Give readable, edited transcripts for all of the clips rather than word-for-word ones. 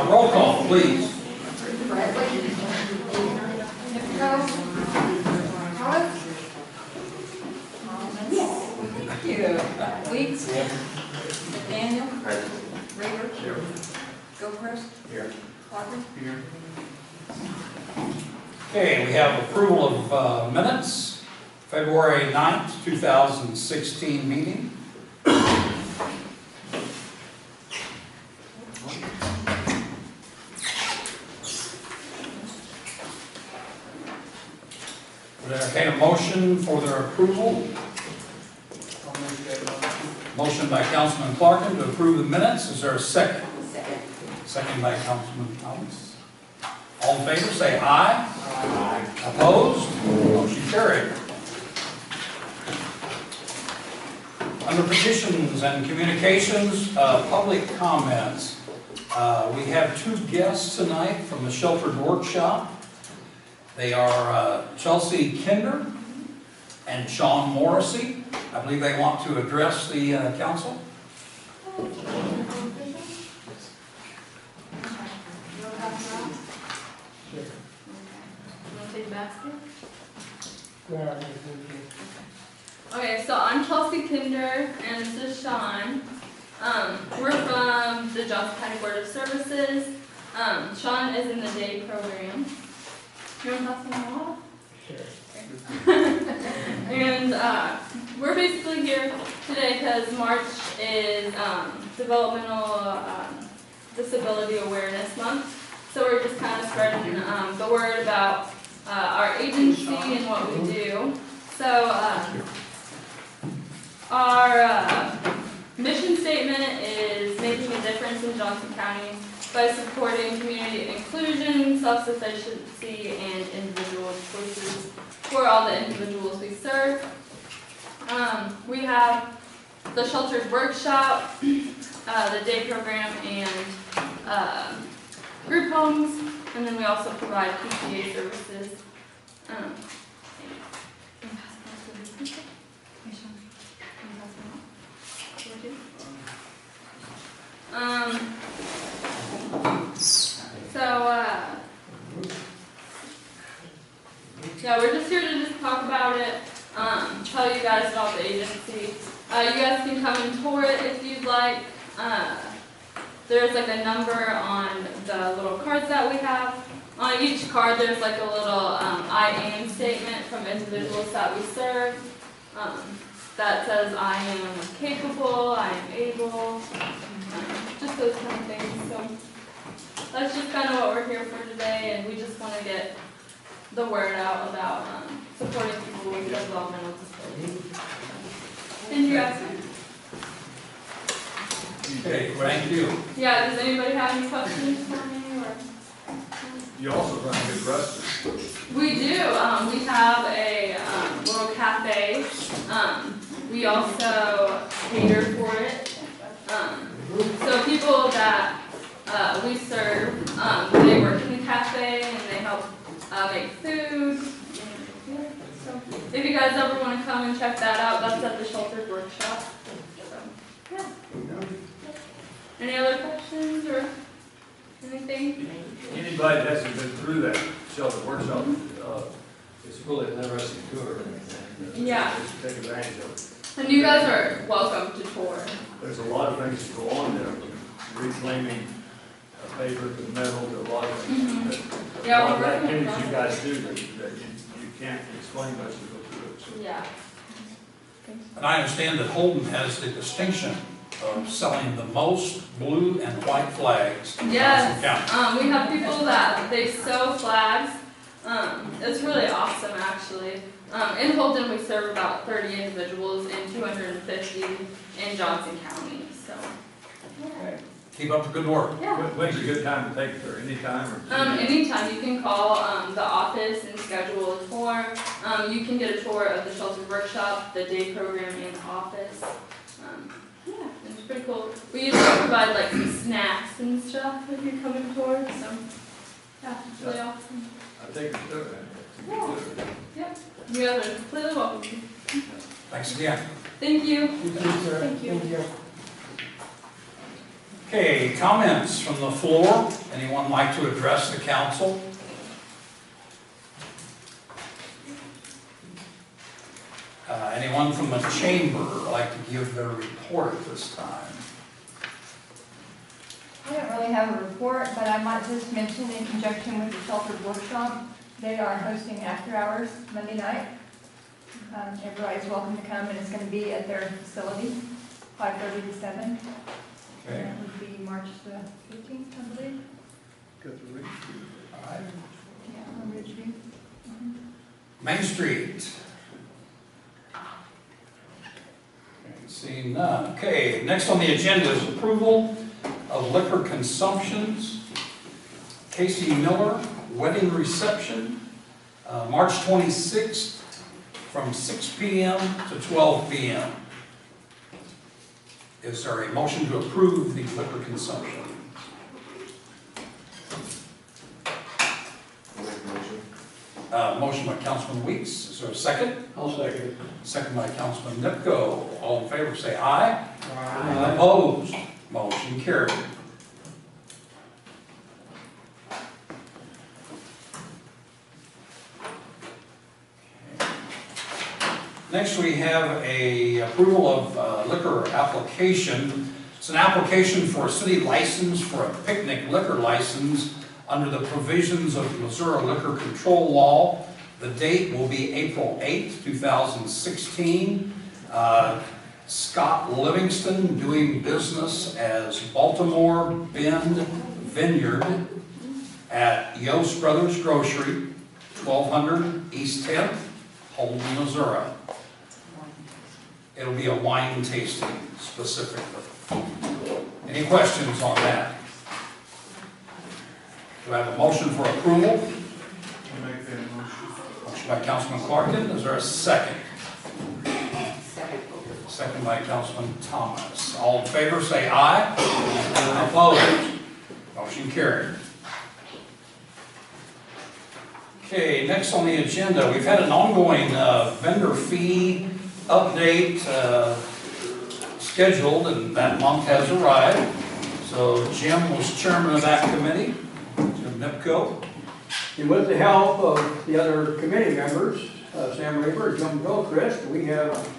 Roll call, please. Bradley. Nichols. Hollis. Thank you. Weeks. Daniel. Reaver. Here. Gilchrist. Here. Clark. Here. Okay, we have approval of minutes, February 9th, 2016 meeting. Would entertain a motion for their approval. Motion by Councilman Clarkin to approve the minutes. Is there a second? Second. Second by Councilman Thomas. All in favor, say aye. Aye. Opposed? Motion carried. Under petitions and communications, public comments, we have two guests tonight from the Sheltered Workshop. They are Chelsea Kinder and Sean Morrissey. I believe they want to address the council. Okay, so I'm Chelsea Kinder, and this is Sean. We're from the Johnson County Board of Services. Sean is in the day program. You want to pass them all? Sure. And we're basically here today because March is Developmental Disability Awareness Month. So we're just kind of spreading the word about our agency and what we do. So our mission statement is making a difference in Johnson County by supporting community inclusion, self-sufficiency, and individual choices for all the individuals we serve. We have the Sheltered Workshop, the day program, and group homes, and then we also provide PTA services. Yeah, we're just here to just talk about it, tell you guys about the agency. You guys can come and tour it if you'd like. There's like a number on the little cards that we have. On each card there's like a little I am statement from individuals that we serve. That says I am capable, I am able, just those kind of things. So that's just kind of what we're here for today, and we just want to get the word out about supporting people with developmental disabilities. Thank you guys. Okay, thank you. Yeah, does anybody have any questions for me? Or? You also run a good restaurant. We do. We have a little cafe. We also cater for it. So people that we serve, they work in the cafe and they help make food. So if you guys ever want to come and check that out, that's at the Sheltered Workshop. So, yeah. Any other questions or anything? Anybody that hasn't been through that Sheltered Workshop, it's really an interesting tour. Yeah. Just take advantage of it. And you guys are welcome to tour. There's a lot of things that go on there, reclaiming paper to metal to a lot of things. Yeah, A lot of we're working activities on you guys do that you can't explain much to go through it. So. Yeah. And I understand that Holden has the distinction of selling the most blue and white flags in Yes. Johnson County. We have people that they sew flags. It's really awesome, actually. In Holden, we serve about 30 individuals and 250 in Johnson County. So. Yeah. Keep up the good work. Yeah. When's a good time to take it there? Anytime or? Anytime you can call the office and schedule a tour. You can get a tour of the Sheltered Workshop, the day program, and the office. Yeah, it's pretty cool. We usually provide like some snacks and stuff if you come and tour. So yeah, it's really awesome. I think it's good. Yeah. Yep. You guys are completely welcome. Thanks again. Thank you. You too, sir. Thank you. Thank you. Okay, comments from the floor. Anyone like to address the council? Anyone from the chamber like to give their report at this time? I don't really have a report, but I might just mention in conjunction with the Sheltered Workshop, they are hosting after hours Monday night. Everybody's welcome to come, and it's going to be at their facility, 5:30 to 7. Okay. That would be March the 15th, I believe. All right. Yeah, on Ridgeview. Main Street. Okay, seeing none. Okay, next on the agenda is approval of liquor consumptions. Casey Miller, wedding reception, March 26th from 6 p.m. to 12 p.m. Is there a motion to approve the liquor consumption? Motion by Councilman Weeks. Is there a second? I'll second it. Second by Councilman Nipko. All in favor say aye. Opposed? Motion carried. Next, we have a approval of liquor application. It's an application for a city license for a picnic liquor license under the provisions of Missouri Liquor Control Law. The date will be April 8th, 2016. Scott Livingston, doing business as Baltimore Bend Vineyard at Yost Brothers Grocery, 1200 East 10th, Holden, Missouri. It'll be a wine tasting specifically. Any questions on that? Do I have a motion for approval? I'll make that motion. Motion by Councilman Clarkin. Is there a second? Second by Councilman Thomas. All in favor say aye. Opposed? Motion carried. Okay, next on the agenda, we've had an ongoing vendor fee update scheduled, and that month has arrived. So Jim was chairman of that committee, Jim Nipko. And with the help of the other committee members, Sam Raper, Jim Gilchrist, we have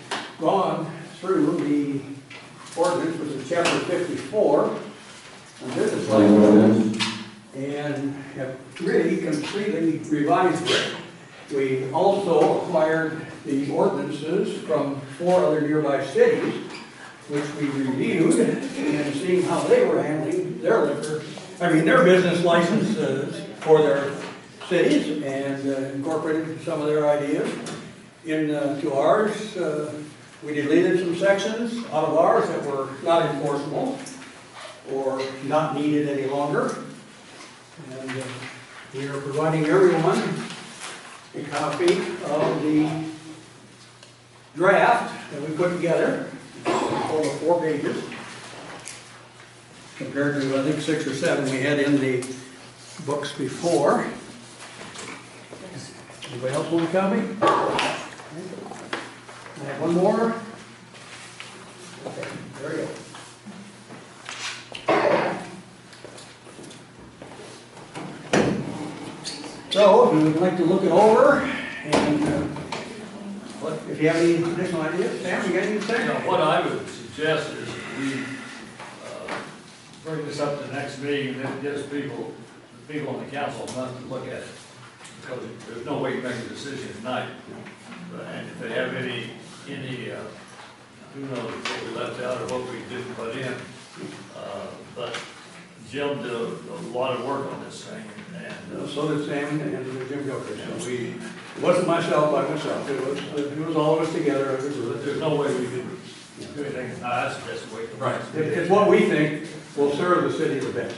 gone through the ordinance, which is chapter 54, on business licenses, and have really completely revised it. We also acquired the ordinances from 4 other nearby cities, which we reviewed, and seeing how they were handling their their business licenses for their cities, and incorporated some of their ideas into ours. We deleted some sections out of ours that were not enforceable or not needed any longer. And we are providing everyone a copy of the draft that we put together, over 4 pages, compared to, I think, 6 or 7 we had in the books before. Anybody else want a copy? I have one more. Okay, there we go. So, we would like to look it over, and if you have any additional ideas, Sam, you got anything to say? What I would suggest is we bring this up to the next meeting, and then gives the people on the council a month to look at it. Because there's no way to make a decision tonight. And if they have any, who knows what we left out or what we didn't put in. But Jim did a lot of work on this thing, and So did Sam and Jim Gilchrist. So it wasn't myself by myself, it was all of us together. there's no way we could do anything. I suggest we wait. Right. It's what we think will serve the city the best,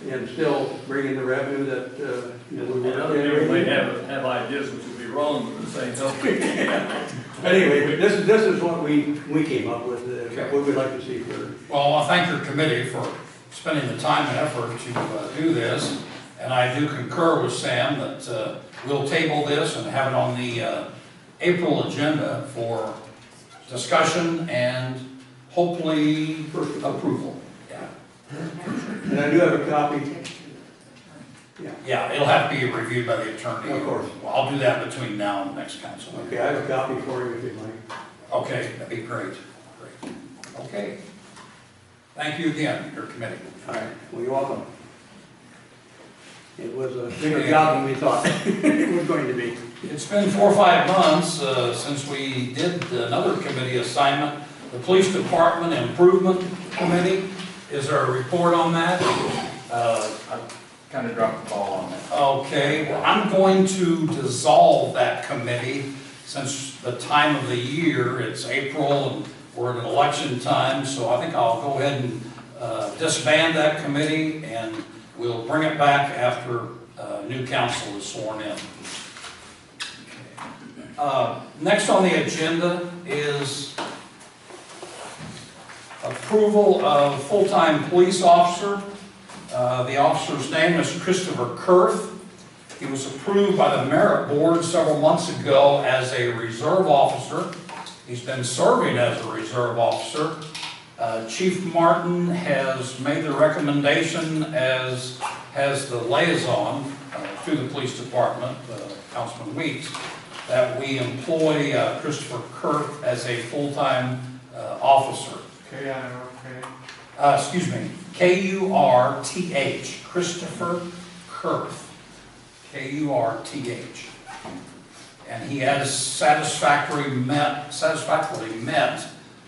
and still bring in the revenue that, we And were other people may generating. have ideas which would be wrong with the same token. Anyway, this is what we came up with, what we'd like to see for. Well, I thank your committee for spending the time and effort to do this. And I do concur with Sam that we'll table this and have it on the April agenda for discussion and hopefully approval. And I do have a copy. Yeah, it'll have to be reviewed by the attorney. Of course. Well, I'll do that between now and the next council meeting. Okay, I have a copy for you if you'd like. Okay, that'd be great. Great. Okay. Thank you again, your committee. All right, well, you're welcome. It was a bigger job than we thought it was going to be. It's been 4 or 5 months since we did another committee assignment, the Police Department Improvement Committee. Is there a report on that? I kind of dropped the ball on that. Okay, well, I'm going to dissolve that committee since the time of the year. It's April and we're at election time, so I think I'll go ahead and disband that committee and we'll bring it back after new council is sworn in. Next on the agenda is approval of full-time police officer. The officer's name is Christopher Kurth. He was approved by the Merit Board several months ago as a reserve officer. He's been serving as a reserve officer. Chief Martin has made the recommendation, as has the liaison to the police department, Councilman Weeks, that we employ Christopher Kurth as a full-time officer. Excuse me, K-U-R-T-H, Christopher Kurth, K-U-R-T-H. And he has satisfactorily met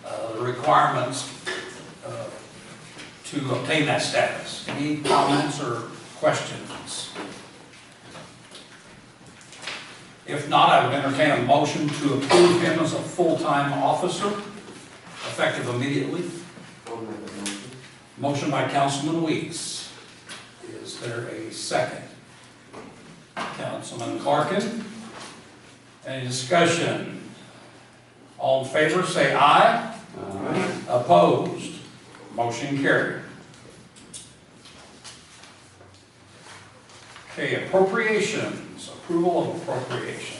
the requirements to obtain that status. Any comments or questions? If not, I would entertain a motion to approve him as a full-time officer, effective immediately. Motion by Councilman Weeks. Is there a second? Councilman Clarkin. Any discussion? All in favor, say aye. Aye. Opposed? Motion carried. Okay, appropriations. Approval of appropriations.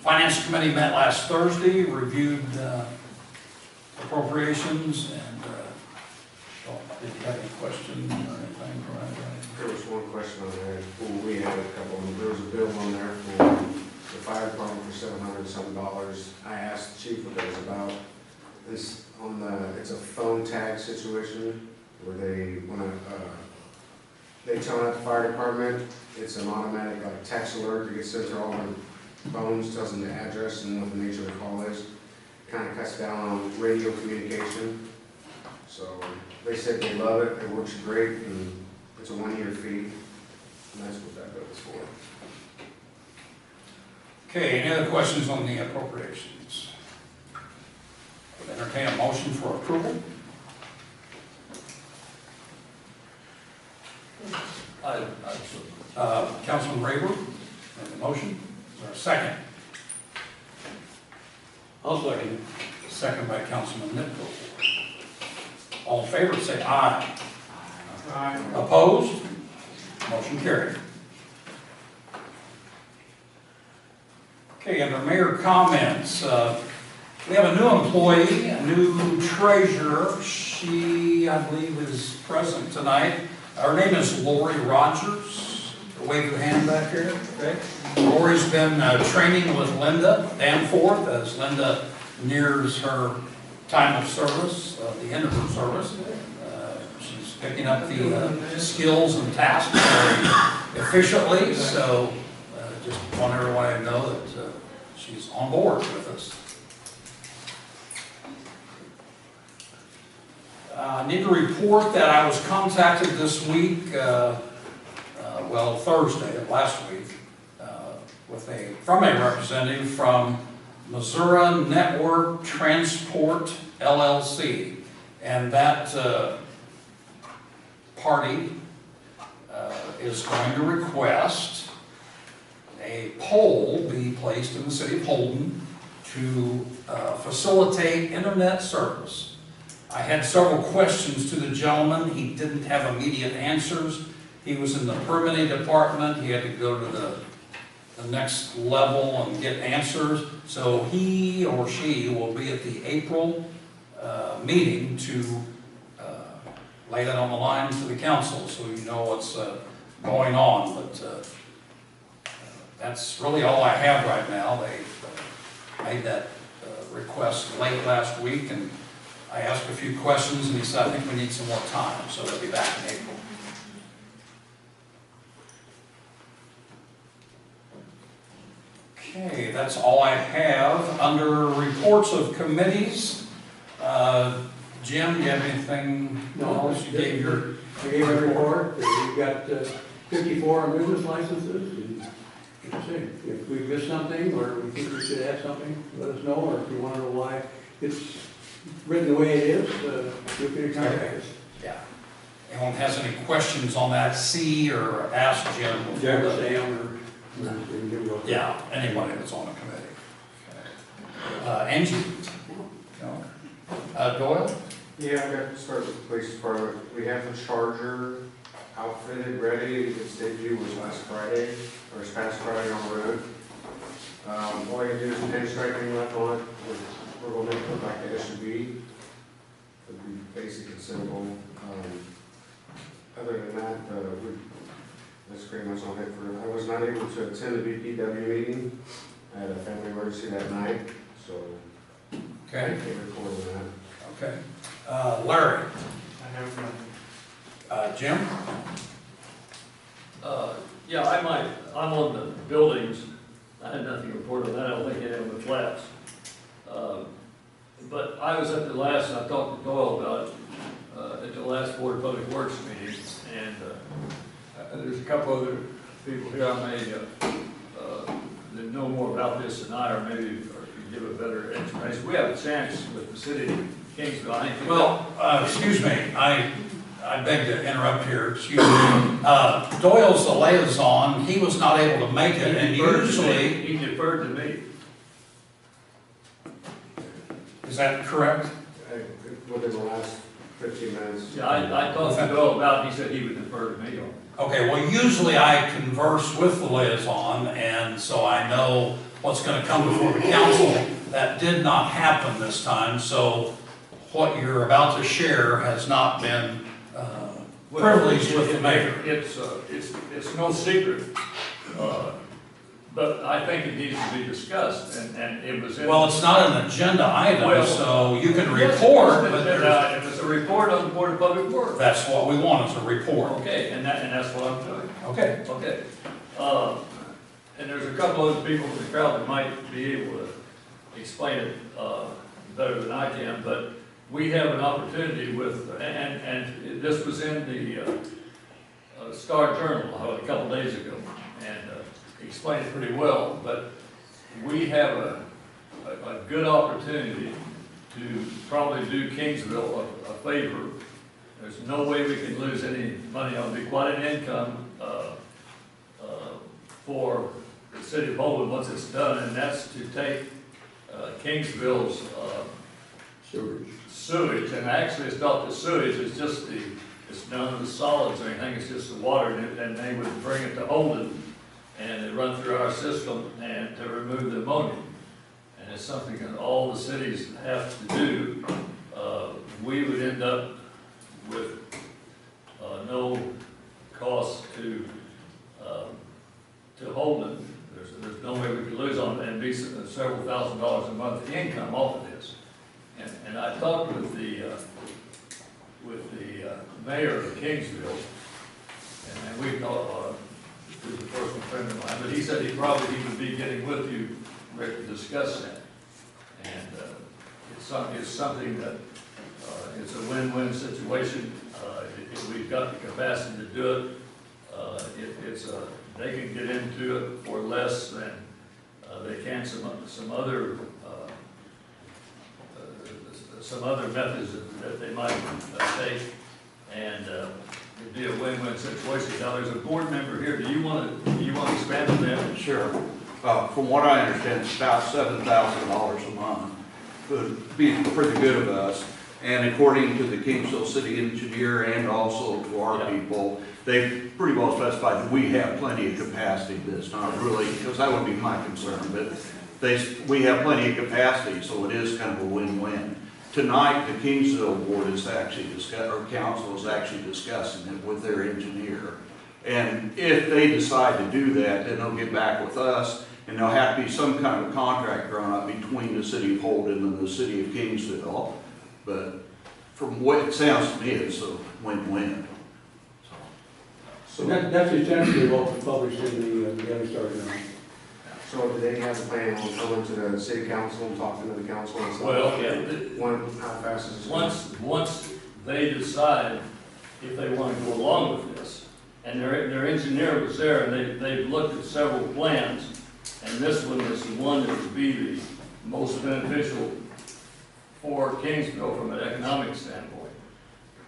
Finance Committee met last Thursday, reviewed appropriations, and did you have any questions or anything? There was one question on there. Well, we had a couple of them. There was a bill on there for the fire department for $700 and some. I asked the chief what that was about. This on the, it's a phone tag situation where they want to, they tell out the fire department. It's an automatic like text alert that gets sent to all their phones, tells them the address and what the nature of the call is. Kind of cuts down on radio communication. So they said they love it. It works great, and it's a 1-year fee. And that's what that bill is for. Okay, any other questions on the appropriations? Would entertain a motion for approval. Councilman Rayburn, make the motion. Is there a second? I'll second. Second by Councilman Nipko. All in favor, say aye. Aye. Opposed? Motion carried. Okay, under mayor comments, we have a new employee, a new treasurer. She, I believe, is present tonight. Her name is Lori Rogers. Wave your hand back here. Okay. Lori's been training with Linda Danforth as Linda nears her time of service, the end of her service. She's picking up the skills and tasks very efficiently, so just want everyone to know that she's on board with us. I need to report that I was contacted this week, Thursday of last week, from a representative from Missouri Network Transport LLC, and that party is going to request a pole be placed in the city of Holden to facilitate internet service. I had several questions to the gentleman. He didn't have immediate answers. He was in the permitting department. He had to go to the next level and get answers. So he or she will be at the April meeting to lay that on the line to the council so you know what's going on. But that's really all I have right now. They made that request late last week, and I asked a few questions, and he said, I think we need some more time, so they'll be back in April. Okay, that's all I have. Under reports of committees, Jim, do you have anything else? You gave your... I gave a report, we've got 54 business licenses, and if we missed something, or we think we should add something, let us know, or if you want to know why it's written the way it is, feel free to contact us. Yeah. Anyone has any questions on that, see or ask Jim? Sam, or... Yeah, anybody that's on the committee. Okay. Angie? No. Doyle? Yeah, I got to start with the police department. We have the Charger outfitted, ready. Its debut was last Friday, or this past Friday on the road. All I can do is pinstriping left on it. We're going to make it look like an SUV. It'll be basic and simple. Other than that, that's pretty much all I had for. I was not able to attend the BPW meeting. I had a family emergency that night, so Okay. I can't record on that. Okay. Larry? I have none. Jim? Yeah, I'm on the buildings. I had nothing to report on that. I don't think any of them flats. But I was at the last, I talked to Doyle about it, at the last Board of Public Works meeting, and there's a couple other people here I may that know more about this than I, or maybe or can give a better explanation. We have a chance with the city of Kingsville. I think Well, excuse me, I beg to interrupt here, excuse me. Doyle's the liaison, he was not able to make it, and usually, he deferred to me. is that correct? Within the last 15 minutes. Yeah, I talked to Doyle about it, he said he would defer to me. Okay, well, usually I converse with the liaison, and so I know what's going to come before the council. That did not happen this time, so what you're about to share has not been privileged with the mayor. It's no secret, but I think it needs to be discussed, and it was in. Well, it's not an agenda item, Well, so you can report, but there's, if it's a report on the Board of Public Works. that's what we want, is a report. Okay, and that's what I'm doing. Okay. Okay. And there's a couple other people in the crowd that might be able to explain it better than I can, but we have an opportunity with, and this was in the Star Journal a couple days ago, and explained it pretty well, but we have a good opportunity to probably do Kingsville a favor. There's no way we can lose any money on it. It'll be quite an income for the city of Holden once it's done, and that's to take Kingsville's sewage, and actually it's not the sewage, it's just it's none of the solids or anything, it's just the water, and they would bring it to Holden, and it run through our system, and to remove the ammonia. And it's something that all the cities have to do. We would end up with no cost to Holden. There's no way we could lose on it, and be several $1,000s a month income off of this. And I talked with the mayor of Kingsville, and we thought, who's a personal friend of mine, but he said he would be getting with you, Rick, to discuss that. And it's something that it's a win-win situation. If we've got the capacity to do it, they can get into it for less than they can some other methods that they might take, and it'd be a win-win situation. Now, there's a board member here. Do you want to expand on that? Sure. From what I understand, it's about $7,000 a month. Would be for the good of us. And according to the Kingsville city engineer and also to our Yeah. people, they've pretty well specified that we have plenty of capacity. That's not really, because that would be my concern, but we have plenty of capacity, so it is kind of a win-win. Tonight, the Kingsville board is actually or council is actually discussing it with their engineer. And if they decide to do that, then they'll get back with us, and there'll have to be some kind of a contract drawn up between the city of Holden and the city of Kingsville. But from what it sounds to me, it's a win-win. So that's essentially what was published in the other Star Journal. So do they have a plan on going to the city council and talking to the council and stuff? Well, How fast is this? once they decide if they want to go along with this, and their engineer was there, and they've looked at several plans, and this one is the one that would be the most beneficial for Kingsville from an economic standpoint.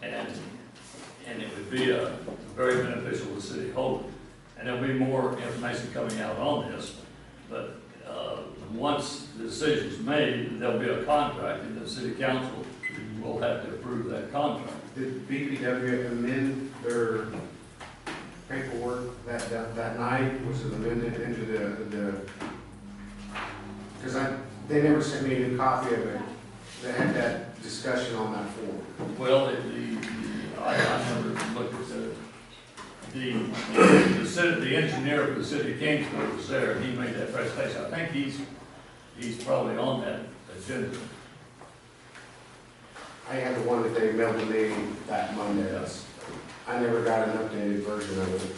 And it would be very beneficial to the city of Holden. And there'll be more information coming out on this, but once the decision's made, there'll be a contract, and the city council will have to approve that contract. Did BPW amend their paperwork that night? Was it amended into the, because they never sent me a copy of it. They had that discussion on that form. Well, I never looked at the engineer for the city of Kingsville was there, and he made that presentation. I think he's probably on that agenda. I had the one that they mailed to me that Monday. I never got an updated version of it.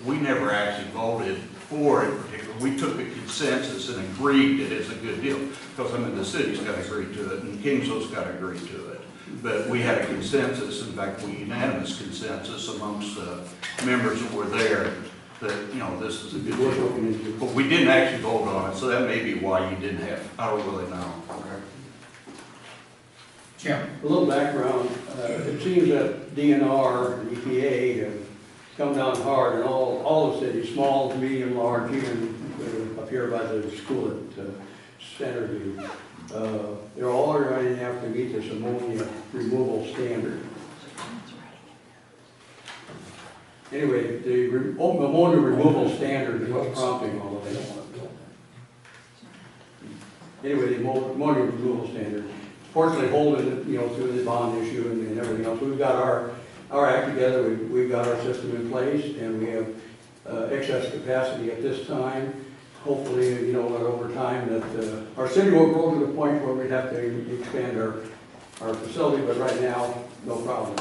We never actually voted for it particularly. We took the consensus and agreed that it's a good deal, because I mean, the city's got to agree to it, and Kingsville's got to agree to it. But we had a consensus, in fact, unanimous consensus amongst members that were there, that, you know, this is a good deal. But we didn't actually vote on it, so that may be why you didn't have, I don't really know. Okay. Jim? A little background, it seems that DNR and EPA have come down hard in all the cities, small, medium, large, even up here by the school at Centerview. They're all going to have to meet this ammonia removal standard. Anyway, the ammonia removal standard is what's prompting all of this. Anyway, the ammonia removal standard. Fortunately, Holden, you know, through the bond issue and everything else, we've got our act together, we've got our system in place, and we have excess capacity at this time. Hopefully, you know, over time that our city will grow to the point where we'd have to expand our facility, but right now, no problem.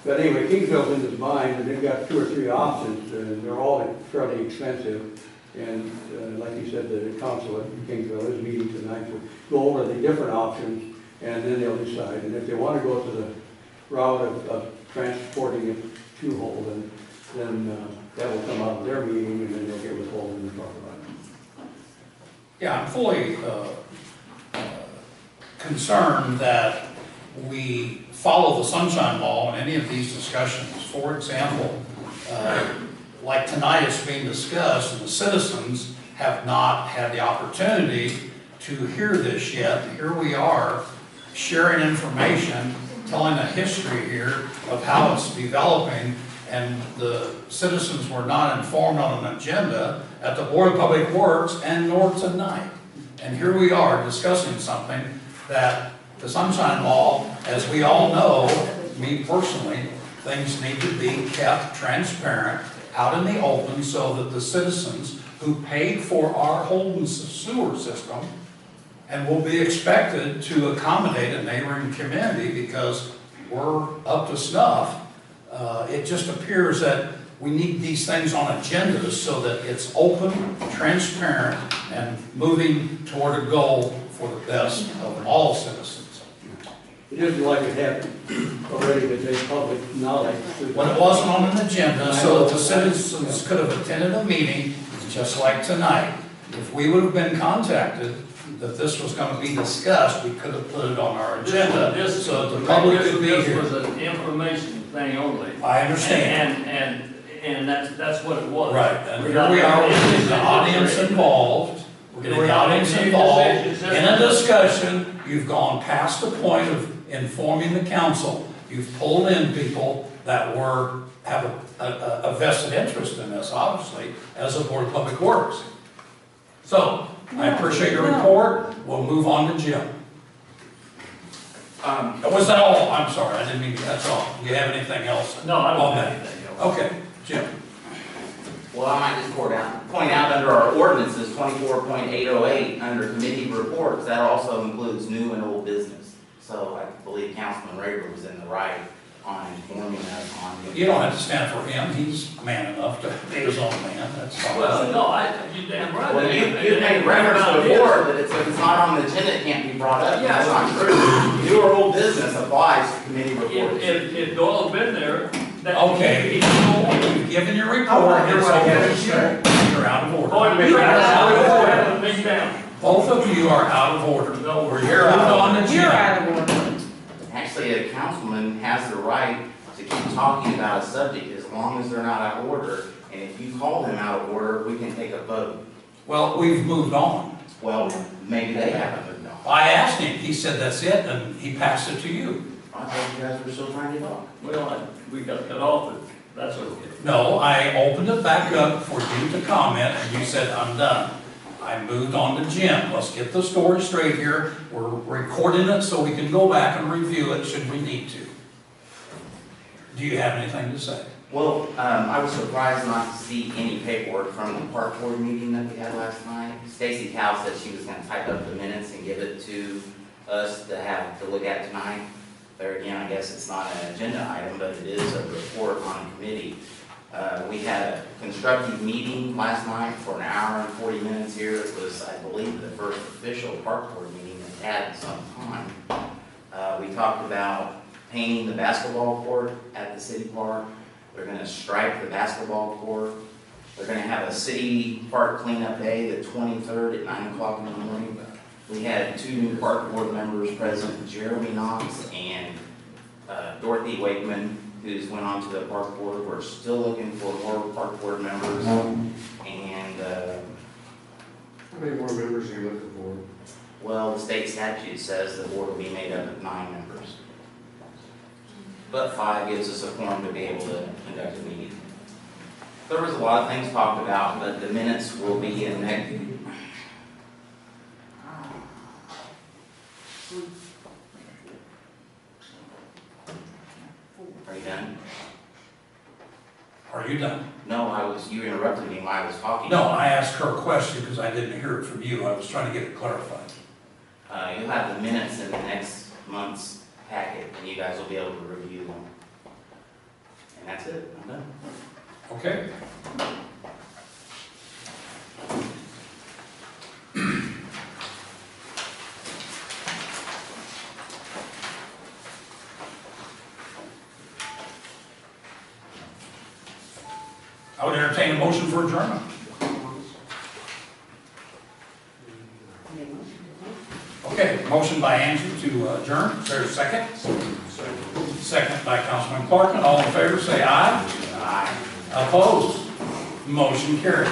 But anyway, Kingsville's in this bind, and they've got 2 or 3 options, and they're all fairly expensive. And like you said, the council at Kingsville is meeting tonight to go over the different options, and then they'll decide. And if they want to go to the route of transporting it to Holden, then that will come out of their meeting, and then they'll get with Holden and talk about it. Yeah, I'm fully concerned that we follow the sunshine law in any of these discussions. For example, like tonight it's being discussed, and the citizens have not had the opportunity to hear this yet. Here we are sharing information, telling a history here of how it's developing, and the citizens were not informed on an agenda at the Board of Public Works and nor tonight. And here we are discussing something that the Sunshine Law, as we all know, me personally, things need to be kept transparent, out in the open, so that the citizens who paid for our Holden sewer system and will be expected to accommodate a neighboring community because we're up to snuff. It just appears that we need these things on agendas so that it's open, transparent, and moving toward a goal for the best of all citizens. It isn't like it happened already to take public knowledge. When it wasn't on an agenda, so that the citizens could have attended a meeting, just like tonight. If we would have been contacted that this was going to be discussed, we could have put it on our agenda, so that the public could be This here. was an information thing only. I understand. And that's what it was. Right, and here we are, we're getting the audience involved, we're getting the audience involved in a the discussion, you've gone past the point of informing the council. You've pulled in people that have a vested interest in this, obviously, as a Board of Public Works. So, I appreciate your report. We'll move on to Jim. Was that all? I'm sorry, I didn't mean, that's all. Do you have anything else? No, I don't on have that? anything else. Okay, Jim. Well, I might just point out under our ordinances, 24.808, under committee reports, that also includes new and old business. So I believe Councilman Rager was in the right on informing us on. You don't have to stand for him. He's man enough to be his own man. That's fine. Well, no, you damn right. Well, you made reference before that if it's not on the agenda, it can't be brought up. Yeah. That's not true. New or old business applies to committee reports. If Doyle's been there, that. Okay, you've given your report. It's over. You're out of order. Both of you are out of order. No, We're here on the You're agenda. out of order. Actually, a councilman has the right to keep talking about a subject as long as they're not out of order. And if you call them out of order, we can take a vote. Well, we've moved on. Well, maybe they haven't moved on. I asked him, he said that's it, and he passed it to you. I thought you guys were still trying to talk. Well, we got cut off, but that's okay. No, I opened it back up for you to comment, and you said, I'm done. I moved on to Jim. Let's get the story straight here. We're recording it so we can go back and review it should we need to. Do you have anything to say? Well, I was surprised not to see any paperwork from the park board meeting that we had last night. Stacy Cow said she was gonna type up the minutes and give it to us to have to look at tonight. There again, I guess it's not an agenda item, but it is a report on a committee. We had a constructive meeting last night for an hour and 40 minutes here. It was, I believe, the first official park board meeting we've had in some time. We talked about painting the basketball court at the city park. They're gonna stripe the basketball court. They're gonna have a city park cleanup day, the 23rd at 9 o'clock in the morning. We had 2 new park board members present, Jeremy Knox and Dorothy Wakeman, who's went on to the park board. We're still looking for more park board members. And, How many more members are you looking for? well, the state statute says the board will be made up of 9 members. But 5 gives us a quorum to be able to conduct a meeting. There was a lot of things talked about, but the minutes will be in next. Are you done? Are you done? No, you interrupted me while I was talking. No, I asked her a question because I didn't hear it from you. I was trying to get it clarified. You'll have the minutes in the next month's packet, and you guys will be able to review them. And that's it, I'm done. Okay? I would entertain a motion for adjournment. Okay, motion by Angie to adjourn. Is there a second? Second by Councilman Clark. All in favor, say aye. Aye. Opposed? Motion carried.